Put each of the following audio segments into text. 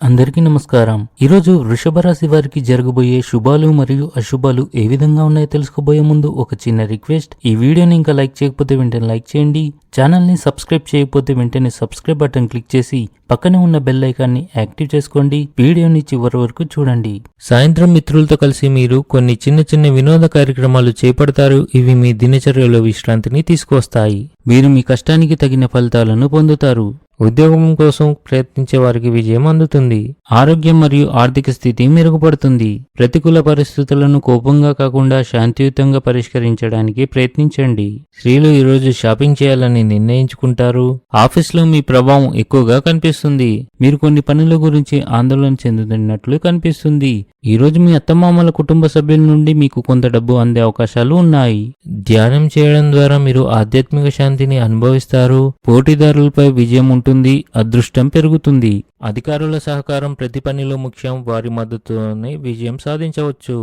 అందరికీ నమస్కారం. ఈరోజు వృషభ రాశి వారికి జరగబోయే శుభాలు మరియు అశుభాలు ఏ విధంగా ఉన్నాయో తెలుసుకోబోయే ముందు ఒక చిన్న రిక్వెస్ట్. ఈ వీడియోని ఇంకా లైక్ చేయకపోతే వెంటనే లైక్ చేయండి. ఛానల్ని సబ్స్క్రైబ్ చేయకపోతే వెంటనే సబ్స్క్రైబ్ బటన్ క్లిక్ చేసి పక్కనే ఉన్న బెల్ ఐకాన్ని యాక్టివ్ చేసుకోండి. వీడియోని చివరి వరకు చూడండి. సాయంత్రం మిత్రులతో కలిసి మీరు కొన్ని చిన్న చిన్న వినోద కార్యక్రమాలు చేపడతారు. ఇవి మీ దినచర్యలో విశ్రాంతిని తీసుకొస్తాయి. మీరు మీ కష్టానికి తగిన ఫలితాలను పొందుతారు. ఉద్యోగం కోసం ప్రయత్నించే వారికి విజయం అందుతుంది. ఆరోగ్యం మరియు ఆర్థిక స్థితి మెరుగుపడుతుంది. ప్రతికూల పరిస్థితులను కోపంగా కాకుండా శాంతియుతంగా పరిష్కరించడానికి ప్రయత్నించండి. స్త్రీలు ఈరోజు షాపింగ్ చేయాలని నిర్ణయించుకుంటారు. ఆఫీస్లో మీ ప్రభావం ఎక్కువగా కనిపిస్తుంది. మీరు కొన్ని పనుల గురించి ఆందోళన చెందుతున్నట్లు కనిపిస్తుంది. ఈరోజు మీ అత్తమామల కుటుంబ సభ్యుల నుండి మీకు కొంత డబ్బు అందే అవకాశాలు ఉన్నాయి. ధ్యానం చేయడం ద్వారా మీరు ఆధ్యాత్మిక శాంతిని అనుభవిస్తారు. పోటీదారులపై విజయం ఉంటుంది. అదృష్టం పెరుగుతుంది. అధికారుల సహకారం ప్రతి పనిలో ముఖ్యం. వారి మద్దతుతోనే విజయం సాధించవచ్చు.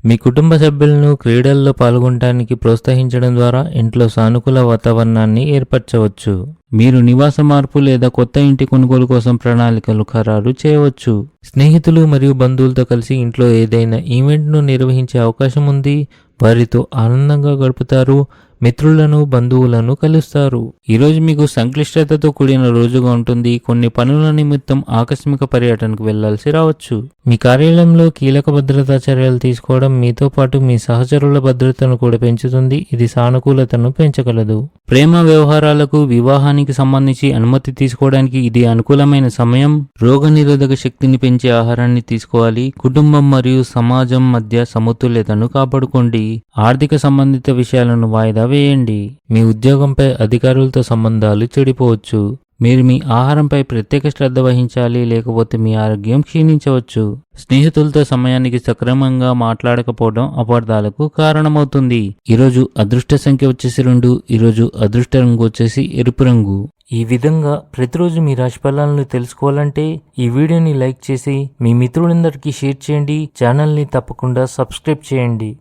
మీ కుటుంబ సభ్యులను క్రీడల్లో పాల్గొనడానికి ప్రోత్సహించడం ద్వారా ఇంట్లో సానుకూల వాతావరణాన్ని ఏర్పరచవచ్చు. మీరు నివాస మార్పు లేదా కొత్త ఇంటి కొనుగోలు కోసం ప్రణాళికలు ఖరారు చేయవచ్చు. స్నేహితులు మరియు బంధువులతో కలిసి ఇంట్లో ఏదైనా ఈవెంట్ను నిర్వహించే అవకాశం ఉంది. వారితో ఆనందంగా గడుపుతారు. మిత్రులను బంధువులను కలుస్తారు. ఈరోజు మీకు సంక్లిష్టతతో కూడిన రోజుగా ఉంటుంది. కొన్ని పనుల నిమిత్తం ఆకస్మిక పర్యటనకు వెళ్లాల్సి రావచ్చు. మీ కార్యాలయంలో కీలక భద్రతా చర్యలు తీసుకోవడం మీతో పాటు మీ సహచరుల భద్రతను కూడా పెంచుతుంది. ఇది సానుకూలతను పెంచగలదు. ప్రేమ వ్యవహారాలకు వివాహానికి సంబంధించి అనుమతి తీసుకోవడానికి ఇది అనుకూలమైన సమయం. రోగనిరోధక శక్తిని పెంచే ఆహారాన్ని తీసుకోవాలి. కుటుంబం మరియు సమాజం మధ్య సమతుల్యతను కాపాడుకోండి. ఆర్థిక సంబంధిత విషయాలను వాయిదా వేయండి. మీ ఉద్యోగంపై అధికారులతో సంబంధాలు చెడిపోవచ్చు. మీరు మీ ఆహారంపై ప్రత్యేక శ్రద్ధ వహించాలి, లేకపోతే మీ ఆరోగ్యం క్షీణించవచ్చు. స్నేహితులతో సమయానికి సక్రమంగా మాట్లాడకపోవడం అపార్థాలకు కారణమవుతుంది. ఈరోజు అదృష్ట సంఖ్య వచ్చేసి 2. ఈరోజు అదృష్ట రంగు వచ్చేసి ఎరుపు రంగు. ఈ విధంగా ప్రతిరోజు మీ రాశి ఫలాలను తెలుసుకోవాలంటే ఈ వీడియోని లైక్ చేసి మీ మిత్రులందరికీ షేర్ చేయండి. ఛానల్ని తప్పకుండా సబ్స్క్రైబ్ చేయండి.